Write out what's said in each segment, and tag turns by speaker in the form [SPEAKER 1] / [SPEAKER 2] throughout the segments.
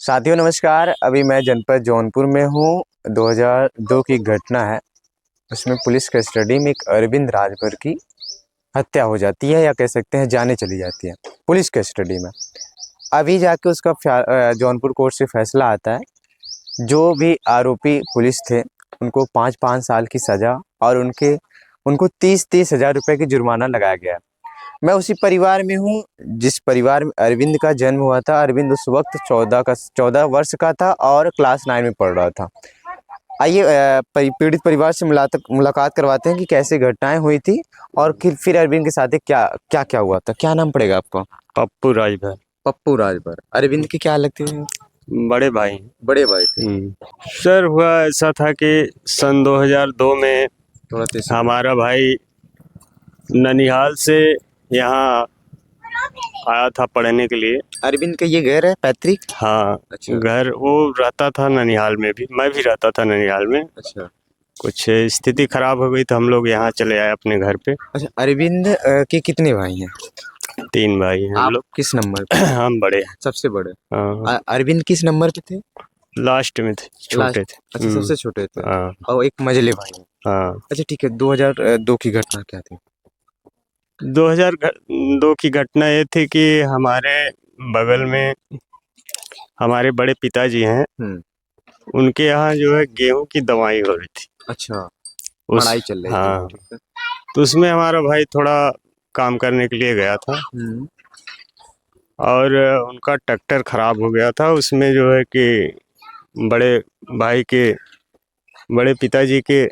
[SPEAKER 1] साथियों नमस्कार। अभी मैं जनपद जौनपुर में हूँ। 2002 की घटना है। उसमें पुलिस कस्टडी में एक अरविंद राजभर की हत्या हो जाती है, या कह सकते हैं जाने चली जाती है पुलिस कस्टडी में। अभी जाके उसका जौनपुर कोर्ट से फैसला आता है। जो भी आरोपी पुलिस थे उनको 5-5 साल की सज़ा और उनको 30-30 हज़ार रुपये की जुर्माना लगाया गया। मैं उसी परिवार में हूँ जिस परिवार में अरविंद का जन्म हुआ था। अरविंद उस वक्त 14 वर्ष का था और क्लास 9 में पढ़ रहा था। आइए पीड़ित परिवार से मुलाकात करवाते हैं कि कैसे घटनाएं हुई थी और फिर अरविंद के साथ क्या क्या क्या हुआ था। क्या नाम पड़ेगा आपका?
[SPEAKER 2] पप्पू राजभर।
[SPEAKER 1] पप्पू राजभर। अरविंद की क्या लगती है?
[SPEAKER 2] बड़े भाई।
[SPEAKER 1] बड़े भाई थे।
[SPEAKER 2] सर हुआ ऐसा था कि सन 2002 में
[SPEAKER 1] थोड़ा तेज से
[SPEAKER 2] हमारा भाई ननिहाल से यहाँ आया था पढ़ने के लिए।
[SPEAKER 1] अरविंद का ये घर है पैतृक?
[SPEAKER 2] हाँ।
[SPEAKER 1] अच्छा।
[SPEAKER 2] घर वो रहता था ननिहाल में भी, मैं भी रहता था ननिहाल में।
[SPEAKER 1] अच्छा।
[SPEAKER 2] कुछ स्थिति खराब हो गई तो हम लोग यहाँ चले आए अपने घर पे।
[SPEAKER 1] अच्छा, अरविंद के कितने भाई हैं?
[SPEAKER 2] 3 भाई हैं हम
[SPEAKER 1] आप
[SPEAKER 2] लोग।
[SPEAKER 1] किस नंबर पे?
[SPEAKER 2] हम बड़े हैं।
[SPEAKER 1] सबसे बड़े।
[SPEAKER 2] हाँ।
[SPEAKER 1] अरविंद किस नंबर पे थे?
[SPEAKER 2] लास्ट में थे, छोटे थे।
[SPEAKER 1] अच्छा, सबसे छोटे थे।
[SPEAKER 2] हाँ।
[SPEAKER 1] और एक मझले भाई हैं।
[SPEAKER 2] हाँ।
[SPEAKER 1] अच्छा ठीक है। 2002 की घटना क्या थी?
[SPEAKER 2] 2002 की घटना ये थी कि हमारे बगल में हमारे बड़े पिताजी हैं। उनके यहाँ जो है गेहूं की दवाई हो रही थी।
[SPEAKER 1] अच्छा,
[SPEAKER 2] उस
[SPEAKER 1] मड़ाई चल रही थी।
[SPEAKER 2] हाँ,
[SPEAKER 1] ठीक है।
[SPEAKER 2] तो उसमें हमारा भाई थोड़ा काम करने के लिए गया था और उनका ट्रैक्टर खराब हो गया था। उसमें जो है कि बड़े भाई के बड़े पिताजी के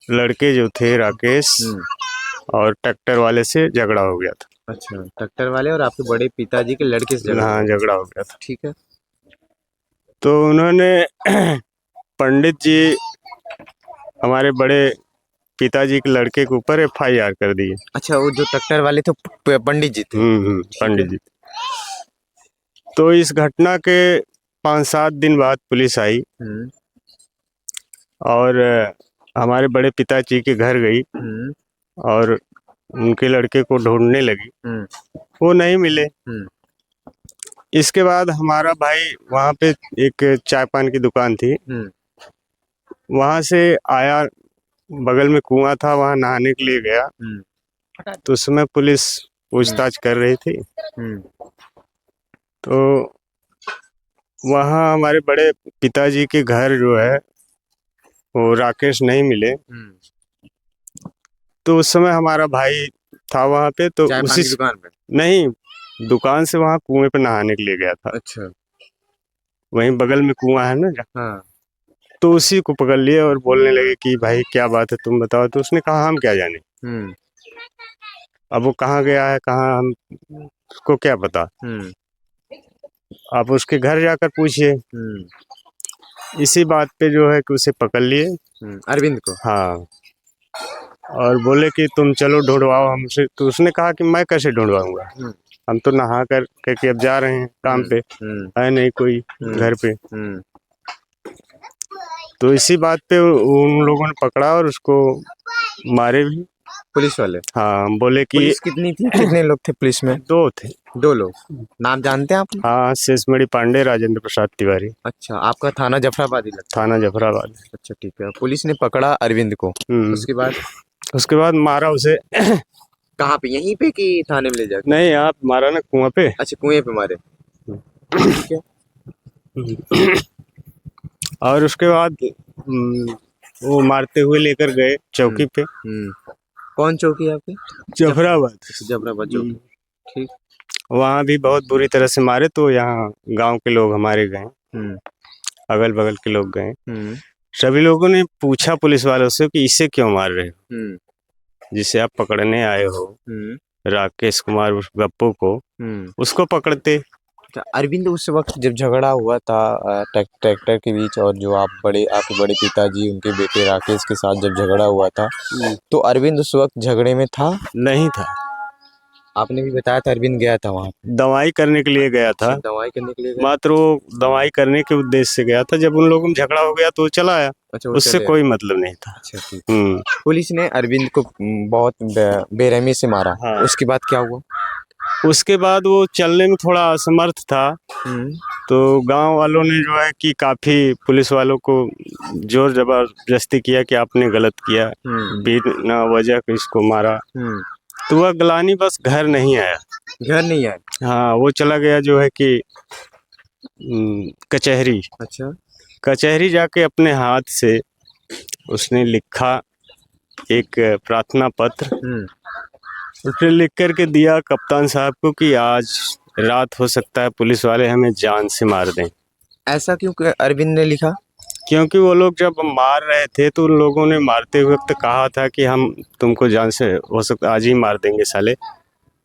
[SPEAKER 2] लड़के जो थे राकेश और ट्रैक्टर वाले से झगड़ा हो गया था।
[SPEAKER 1] अच्छा, ट्रैक्टर वाले और आपके बड़े पिताजी के लड़के से झगड़ा
[SPEAKER 2] हाँ,
[SPEAKER 1] हुआ।
[SPEAKER 2] झगड़ा हो गया था।
[SPEAKER 1] ठीक है।
[SPEAKER 2] तो उन्होंने पंडित जी हमारे बड़े पिताजी के लड़के के ऊपर FIR कर दी है।
[SPEAKER 1] अच्छा, वो जो ट्रैक्टर वाले थे पंडित जी थे।
[SPEAKER 2] पंडित जी। तो इस घटना के 5-7 दिन बाद पुलिस आई और हमारे बड़े पिताजी के घर गई और उनके लड़के को ढूंढने लगी। वो नहीं मिले। इसके बाद हमारा भाई वहाँ पे एक चाय पान की दुकान थी, वहाँ से आया। बगल में कुआं था, वहाँ नहाने के लिए गया। तो उस समय पुलिस पूछताछ कर रही थी। तो वहाँ हमारे बड़े पिताजी के घर जो है वो राकेश नहीं मिले। तो उस समय हमारा भाई था वहाँ पे। तो उसी
[SPEAKER 1] दुकान पे
[SPEAKER 2] नहीं, दुकान से वहाँ कुएं पे नहाने के लिए गया था।
[SPEAKER 1] अच्छा।
[SPEAKER 2] वहीं बगल में कुआं है ना।
[SPEAKER 1] हाँ।
[SPEAKER 2] तो उसी को पकड़ लिए और बोलने लगे कि भाई क्या बात है, तुम बताओ। तो उसने कहा हम क्या जाने। अब वो कहाँ गया है, कहाँ, हम उसको क्या पता। आप उसके घर जाकर पूछिए। इसी बात पे जो है कि उसे पकड़ लिए,
[SPEAKER 1] अरविंद को।
[SPEAKER 2] हाँ, और बोले कि तुम चलो ढूंढवाओ हमसे। तो उसने कहा कि मैं कैसे ढूंढवाऊंगा, हम तो नहा कर के अब जा रहे हैं काम पे, है नहीं कोई घर पे। तो इसी बात पे उन लोगों ने पकड़ा और उसको मारे भी,
[SPEAKER 1] पुलिस वाले।
[SPEAKER 2] हाँ। बोले कि
[SPEAKER 1] पुलिस कितनी थी? कितने लोग थे पुलिस में?
[SPEAKER 2] 2 थे।
[SPEAKER 1] 2 लोग। नाम जानते हैं आप?
[SPEAKER 2] हाँ, शेषमणि पांडे, राजेंद्र प्रसाद तिवारी।
[SPEAKER 1] अच्छा, आपका थाना जफराबादी लगता है?
[SPEAKER 2] थाना जफराबाद।
[SPEAKER 1] अच्छा ठीक है। पुलिस ने पकड़ा अरविंद को।
[SPEAKER 2] उसके बाद मारा उसे।
[SPEAKER 1] कहाँ पे? यहीं पे कि थाने में ले जाके?
[SPEAKER 2] नहीं, आप मारा ना कुआं पे।
[SPEAKER 1] अच्छा, कुएं पे मारे। ठीक है।
[SPEAKER 2] और उसके बाद वो मारते हुए लेकर गए चौकी पे।
[SPEAKER 1] कौन चौकी है आपकी?
[SPEAKER 2] जफराबाद।
[SPEAKER 1] जफराबाद चौकी। ठीक।
[SPEAKER 2] वहाँ भी बहुत बुरी तरह से मारे। तो यहाँ गांव के लोग हमारे गए, अगल बगल के लोग गए। सभी लोगों ने पूछा पुलिस वालों से कि इसे क्यों मार रहे हो, जिसे आप पकड़ने आए हो, राकेश कुमार उस गप्पू को, उसको पकड़ते।
[SPEAKER 1] अरविंद उस वक्त जब झगड़ा हुआ था ट्रैक्टर के बीच, और जो आपके बड़े पिताजी उनके बेटे राकेश के साथ जब झगड़ा हुआ था, तो अरविंद उस वक्त झगड़े में था?
[SPEAKER 2] नहीं था।
[SPEAKER 1] आपने भी बताया था अरविंद गया था वहाँ पे।
[SPEAKER 2] दवाई करने के लिए गया था।
[SPEAKER 1] दवाई करने के लिए गया?
[SPEAKER 2] मात्र वो दवाई करने के उद्देश्य से गया था। जब उन लोगों में झगड़ा हो गया तो वो चला आया।
[SPEAKER 1] अच्छा,
[SPEAKER 2] उससे कोई मतलब नहीं था।
[SPEAKER 1] अच्छा ठीक। पुलिस ने अरविंद को बहुत बेरहमी से मारा।
[SPEAKER 2] हाँ।
[SPEAKER 1] उसके बाद क्या हुआ?
[SPEAKER 2] उसके बाद वो चलने में थोड़ा असमर्थ था, तो गांव वालों ने जो है कि काफी पुलिस वालों को जोर जबरदस्ती किया कि आपने गलत किया, बिना वजह को इसको मारा। तो वह गलानी बस घर नहीं आया।
[SPEAKER 1] घर नहीं आया?
[SPEAKER 2] हाँ, वो चला गया जो है कि कचहरी।
[SPEAKER 1] अच्छा।
[SPEAKER 2] कचहरी जाके अपने हाथ से उसने लिखा एक प्रार्थना पत्र। उसने लिख करके दिया कप्तान साहब को कि आज रात हो सकता है पुलिस वाले हमें जान से मार दें।
[SPEAKER 1] ऐसा क्यों अरविंद ने लिखा?
[SPEAKER 2] क्योंकि वो लोग जब मार रहे थे तो उन लोगों ने मारते वक्त कहा था कि हम तुमको जान से हो सकता आज ही मार देंगे साले।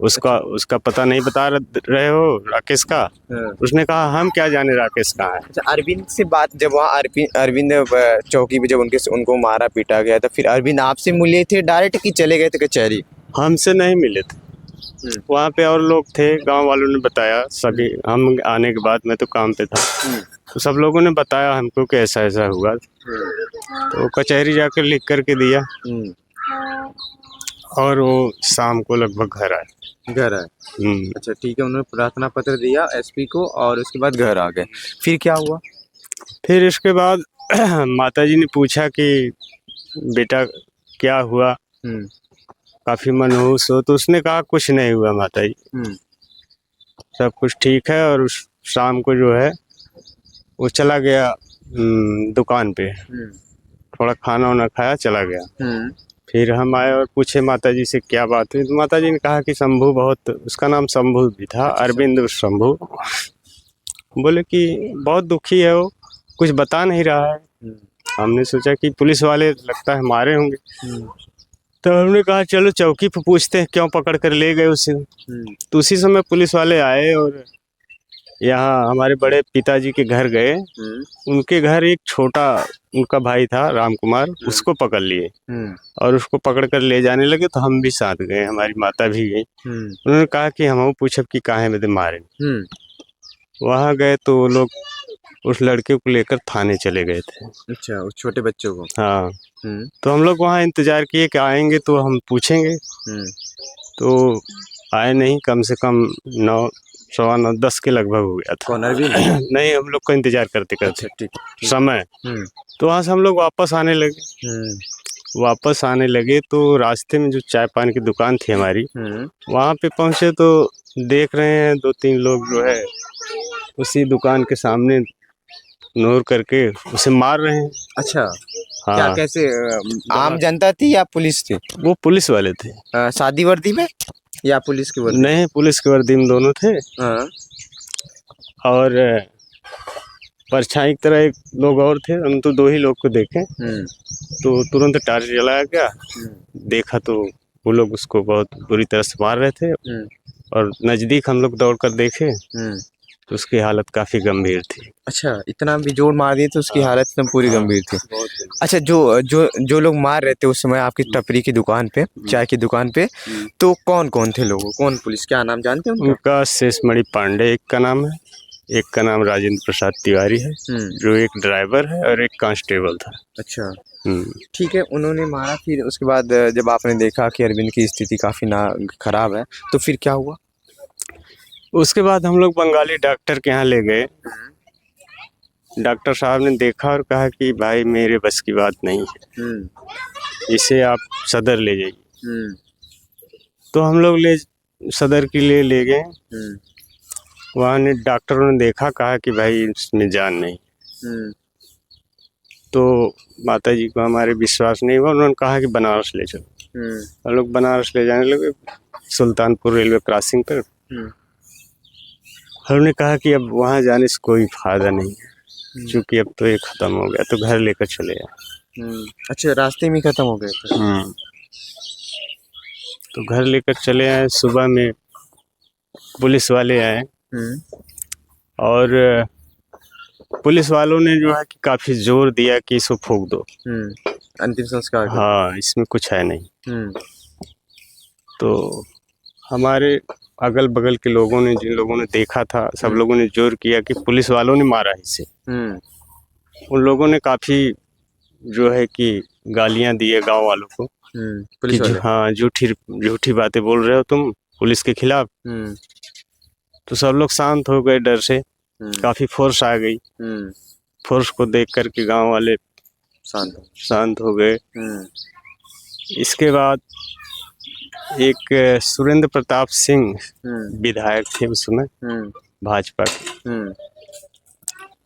[SPEAKER 2] उसका पता नहीं बता रहे हो राकेश का। उसने कहा हम क्या जाने राकेश कहाँ है।
[SPEAKER 1] अच्छा, अरविंद से बात जब वहाँ अरविंद चौकी पे जब उनको मारा पीटा गया था, फिर अरविंद आपसे मिले थे डायरेक्ट कि चले गए थे कचहरी?
[SPEAKER 2] हमसे नहीं मिले थे, वहाँ पे और लोग थे, गांव वालों ने बताया सभी। हम आने के बाद मैं तो काम पे था, तो सब लोगों ने बताया हमको कि ऐसा ऐसा हुआ। तो कचहरी जाकर लिख करके दिया और वो शाम को लगभग घर आए।
[SPEAKER 1] घर आए? अच्छा ठीक है, उन्होंने प्रार्थना पत्र दिया एसपी को और उसके बाद घर आ गए। फिर क्या हुआ?
[SPEAKER 2] फिर इसके बाद माताजी ने पूछा कि बेटा क्या हुआ, काफी मनहूस हो। तो उसने कहा कुछ नहीं हुआ माताजी, सब कुछ ठीक है। और उस शाम को जो है वो चला गया दुकान पे, थोड़ा खाना वाना खाया चला गया। फिर हम आए और पूछे माताजी से क्या बात हुई, तो माताजी ने कहा कि शंभू बहुत, उसका नाम शंभू भी था, अरविंद शंभू, बोले कि बहुत दुखी है वो, कुछ बता नहीं रहा है। हमने सोचा कि पुलिस वाले लगता है मारे होंगे, तो हमने कहा चलो चौकी पे पूछते हैं क्यों पकड़ कर ले गए उसे। तो उसी समय पुलिस वाले आए और यहाँ हमारे बड़े पिताजी के घर गए। उनके घर एक छोटा उनका भाई था राम कुमार, उसको पकड़ लिए और उसको पकड़ कर ले जाने लगे। तो हम भी साथ गए, हमारी माता भी गई। उन्होंने कहा कि हम पूछब कि काहे में मारे। वहाँ गए तो वो लोग उस लड़के को लेकर थाने चले गए थे।
[SPEAKER 1] अच्छा, उस छोटे बच्चों को?
[SPEAKER 2] हाँ। तो हम लोग वहाँ इंतजार किए कि आएंगे तो हम पूछेंगे। तो आए नहीं, कम से कम 9, 9:15, 10 के लगभग हो गया था।
[SPEAKER 1] कौन, अरविंद?
[SPEAKER 2] नहीं, हम लोग को इंतजार करते करते समय। तो वहाँ से हम लोग वापस आने लगे। तो रास्ते में जो चाय पान की दुकान थी हमारी, वहाँ पे पहुँचे तो देख रहे हैं 2-3 लोग जो है उसी दुकान के सामने नोर करके उसे मार रहे हैं।
[SPEAKER 1] अच्छा।
[SPEAKER 2] हाँ।
[SPEAKER 1] क्या कैसे? आम जनता थी या पुलिस थी?
[SPEAKER 2] वो पुलिस वाले थे।
[SPEAKER 1] सादी वर्दी में या पुलिस की वर्दी?
[SPEAKER 2] नहीं, पुलिस की वर्दी में दोनों थे। और परछाई की तरह एक लोग और थे। हम तो 2 ही लोग को देखे। तो तुरंत टार्च जलाया गया, देखा तो वो लोग उसको बहुत बुरी तरह से मार रहे थे। और नजदीक हम लोग दौड़कर देखे तो उसकी हालत काफी गंभीर थी।
[SPEAKER 1] अच्छा, इतना भी जोर मार दिए तो उसकी हालत एकदम पूरी गंभीर थी? अच्छा, जो लोग मार रहे थे उस समय आपकी टपरी की दुकान पे, चाय की दुकान पे, तो कौन कौन थे लोग? कौन पुलिस, क्या नाम जानते हैं
[SPEAKER 2] उनका? शेषमणि पांडे एक का नाम है, एक का नाम राजेंद्र प्रसाद तिवारी है, जो एक ड्राइवर है और एक कांस्टेबल था।
[SPEAKER 1] अच्छा ठीक है, उन्होंने मारा। फिर उसके बाद जब आपने देखा कि अरविंद की स्थिति काफी खराब है, तो फिर क्या हुआ?
[SPEAKER 2] उसके बाद हम लोग बंगाली डॉक्टर के यहाँ ले गए। डॉक्टर साहब ने देखा और कहा कि भाई मेरे बस की बात नहीं है, इसे आप सदर ले जाइए। तो हम लोग सदर के लिए ले गए। वहाँ ने डॉक्टरों ने देखा, कहा कि भाई इसमें जान नहीं। तो माताजी को हमारे विश्वास नहीं हुआ, उन्होंने कहा कि बनारस ले चलो। हम लोग बनारस ले जाने लगे, सुल्तानपुर रेलवे क्रॉसिंग पर। हमने कहा कि अब वहाँ जाने से कोई फायदा नहीं है, क्योंकि अब तो ये खत्म हो गया, तो घर लेकर चले आए।
[SPEAKER 1] अच्छा, रास्ते में खत्म हो गया था?
[SPEAKER 2] तो घर लेकर चले आए। सुबह में पुलिस वाले आए और पुलिस वालों ने जो है कि काफी जोर दिया कि इसको फूंक दो,
[SPEAKER 1] अंतिम संस्कार।
[SPEAKER 2] हाँ, इसमें कुछ है नहीं। तो हमारे अगल बगल के लोगों ने, जिन लोगों ने देखा था, सब लोगों ने जोर किया कि पुलिस वालों ने मारा इसे। उन लोगों ने काफी जो है कि गालियां दिए गांव वालों को, पुलिस वाले। हाँ, झूठी बातें बोल रहे हो तुम, पुलिस के खिलाफ। तो सब लोग शांत हो गए डर से, काफी फोर्स आ गई। फोर्स को देख कर के गांव वाले शांत हो गए। इसके बाद एक सुरेंद्र प्रताप सिंह विधायक थे उस समय भाजपा के,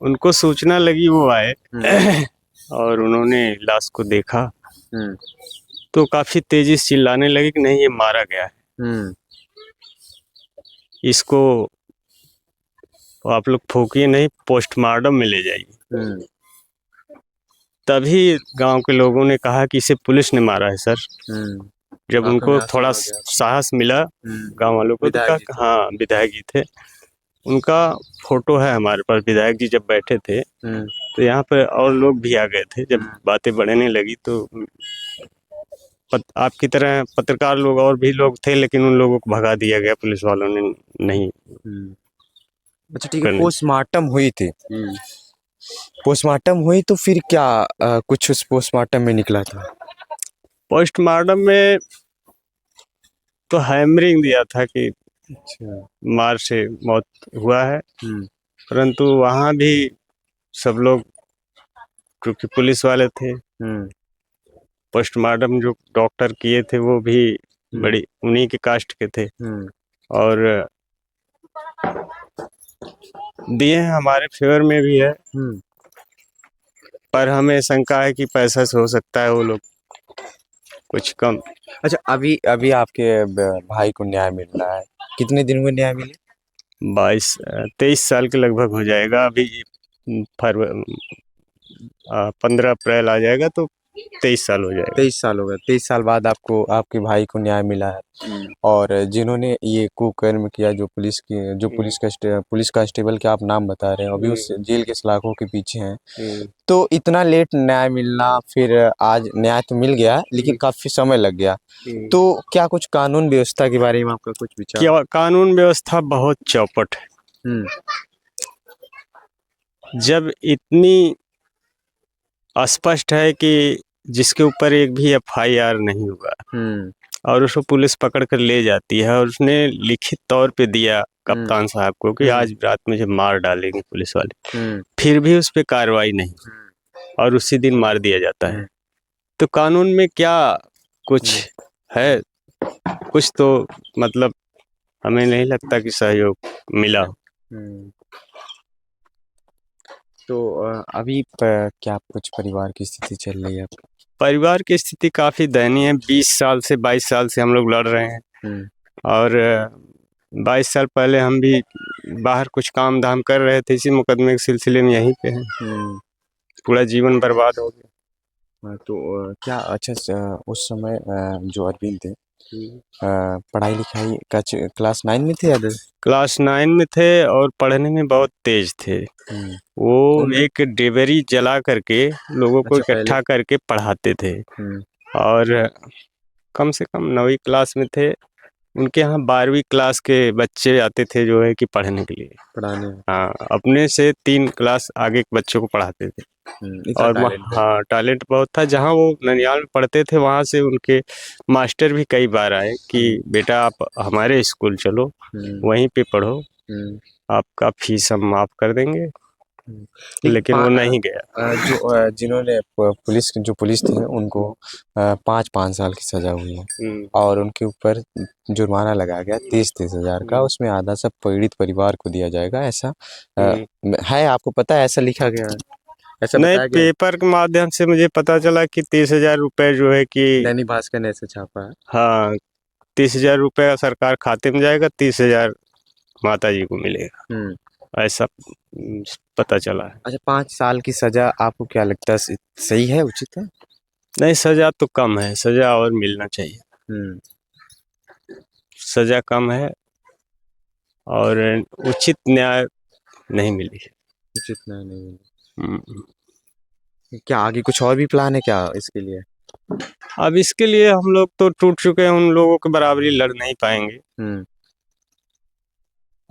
[SPEAKER 2] उनको सूचना लगी, वो आए और उन्होंने लाश को देखा तो काफी तेजी से चिल्लाने लगे कि नहीं, ये मारा गया है, इसको आप लोग फूकिए नहीं, पोस्टमार्टम में ले जाइए। तभी गांव के लोगों ने कहा कि इसे पुलिस ने मारा है सर। जब उनको थोड़ा साहस मिला गांव वालों को, तो कहा हाँ विधायक जी थे, उनका फोटो है हमारे पास। विधायक जी जब बैठे थे तो यहाँ पर और लोग भी आ गए थे। जब बातें बढ़ने लगी तो आपकी तरह पत्रकार लोग और भी लोग थे, लेकिन उन लोगों को भगा दिया गया, पुलिस वालों ने नहीं।
[SPEAKER 1] अच्छा ठीक है, पोस्टमार्टम हुई थी। पोस्टमार्टम हुई तो फिर क्या कुछ उस पोस्टमार्टम में निकला था?
[SPEAKER 2] पोस्टमार्टम में तो हैमरिंग दिया था कि मार से मौत हुआ है, परंतु वहाँ भी सब लोग, क्योंकि पुलिस वाले थे, पोस्टमार्टम जो डॉक्टर किए थे वो भी बड़ी उन्हीं के कास्ट के थे और दिए हैं, हमारे फेवर में भी है। पर हमें शंका है कि पैसा से हो सकता है वो लोग कुछ कम।
[SPEAKER 1] अच्छा, अभी अभी आपके भाई को न्याय मिल रहा है, कितने दिन में न्याय मिले?
[SPEAKER 2] 23 साल के लगभग हो जाएगा। अभी 15 अप्रैल आ जाएगा तो 23 साल हो जाएगा।
[SPEAKER 1] 23 साल हो गए। 23 साल बाद आपको, आपके भाई को न्याय मिला है। और जिन्होंने ये कुकर्म किया, जो पुलिस कांस्टेबल के आप नाम बता रहे हैं, अभी उस जेल के सलाखों के पीछे हैं। तो इतना लेट न्याय मिलना, फिर आज न्याय तो मिल गया लेकिन काफी समय लग गया। तो क्या कुछ कानून व्यवस्था के बारे में आपका कुछ विचार?
[SPEAKER 2] क्या कानून व्यवस्था बहुत चौपट है। जब इतनी स्पष्ट है कि जिसके ऊपर एक भी FIR नहीं हुआ और उसको पुलिस पकड़ कर ले जाती है, और उसने लिखित तौर पे दिया कप्तान साहब को कि आज रात मुझे मार डालेंगे पुलिस वाले, फिर भी उस पर कार्रवाई नहीं और उसी दिन मार दिया जाता है। तो कानून में क्या कुछ है? कुछ तो मतलब हमें नहीं लगता कि सहयोग मिला हो।
[SPEAKER 1] तो अभी क्या कुछ परिवार की स्थिति चल रही है आपकी?
[SPEAKER 2] परिवार की स्थिति काफी दयनीय है। 22 साल से हम लोग लड़ रहे हैं और 22 साल पहले हम भी बाहर कुछ काम धाम कर रहे थे, इसी मुकदमे के सिलसिले में यहीं पे हैं। पूरा जीवन बर्बाद हो गया।
[SPEAKER 1] तो क्या अच्छा उस समय जो अरविंद थे, पढ़ाई लिखाई का क्लास 9 में थे या 10?
[SPEAKER 2] क्लास 9 में थे और पढ़ने में बहुत तेज थे। वो एक डिबरी जला करके लोगों को इकट्ठा करके पढ़ाते थे और कम से कम 9वीं क्लास में थे। उनके यहाँ 12वीं क्लास के बच्चे आते थे जो है कि पढ़ने के लिए,
[SPEAKER 1] पढ़ाने।
[SPEAKER 2] हाँ, अपने से 3 क्लास आगे के बच्चों को पढ़ाते थे। और हाँ, टैलेंट बहुत था। जहाँ वो ननिहाल में पढ़ते थे वहाँ से उनके मास्टर भी कई बार आए कि बेटा आप हमारे स्कूल चलो, वहीं पे पढ़ो, आपका फीस हम माफ कर देंगे, लेकिन वो नहीं गया।
[SPEAKER 1] जो जिन्होंने पुलिस थे उनको 5 साल की सजा हुई है और उनके ऊपर जुर्माना लगाया गया 30 हजार का। उसमें आधा सब पीड़ित परिवार को दिया जाएगा, ऐसा है। आपको पता है, ऐसा लिखा गया है? ऐसा
[SPEAKER 2] नहीं, पेपर के माध्यम से मुझे पता चला कि 30,000 रुपए जो है कि
[SPEAKER 1] दैनिक भास्कर ने ऐसे छापा है।
[SPEAKER 2] हाँ, 30,000 रुपये सरकार खाते में जाएगा, 30,000 माता जी को मिलेगा, ऐसा पता चला है।
[SPEAKER 1] अच्छा, 5 साल की सजा आपको क्या लगता है, सही है, उचित है?
[SPEAKER 2] नहीं, सजा तो कम है, सजा और मिलना चाहिए। सजा कम है और उचित न्याय नहीं मिली है।
[SPEAKER 1] उचित न्याय नहीं मिला। क्या आगे कुछ और भी प्लान है क्या इसके लिए?
[SPEAKER 2] अब इसके लिए हम लोग तो टूट चुके हैं, उन लोगों के बराबरी लड़ नहीं पाएंगे।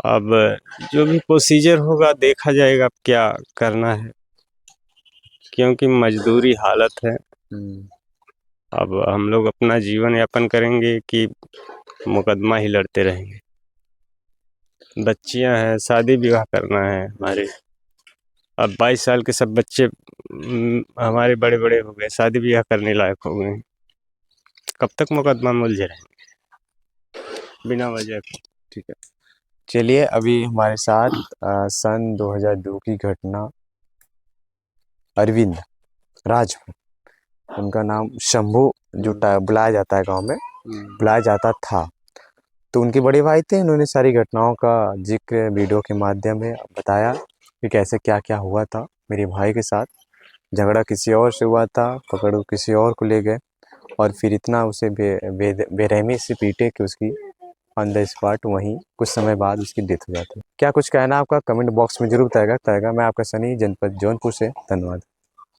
[SPEAKER 2] अब जो भी प्रोसीजर होगा देखा जाएगा अब क्या करना है, क्योंकि मजदूरी हालत है। अब हम लोग अपना जीवन यापन करेंगे कि मुकदमा ही लड़ते रहेंगे। बच्चियां हैं, शादी विवाह करना है हमारे। अब 22 साल के सब बच्चे हमारे बड़े बड़े हो गए, शादी ब्याह करने लायक हो गए। कब तक मुकदमा में उलझे रहेंगे बिना वजह के।
[SPEAKER 1] ठीक है, चलिए अभी हमारे साथ सन 2002 की घटना अरविंद राजपूत, उनका नाम शंभू जो बुलाया जाता है गांव में, बुलाया जाता था, तो उनके बड़े भाई थे। उन्होंने सारी घटनाओं का जिक्र वीडियो के माध्यम में बताया कि कैसे क्या क्या हुआ था मेरे भाई के साथ। झगड़ा किसी और से हुआ था, पकड़ किसी और को ले गए और फिर इतना उसे बेरहमी से पीटे कि उसकी ऑन द स्पॉट वहीं कुछ समय बाद उसकी डेथ हो जाती है। क्या कुछ कहना आपका कमेंट बॉक्स में जरूर बताएगा। मैं आपका सनी, जनपद जौनपुर से। धन्यवाद।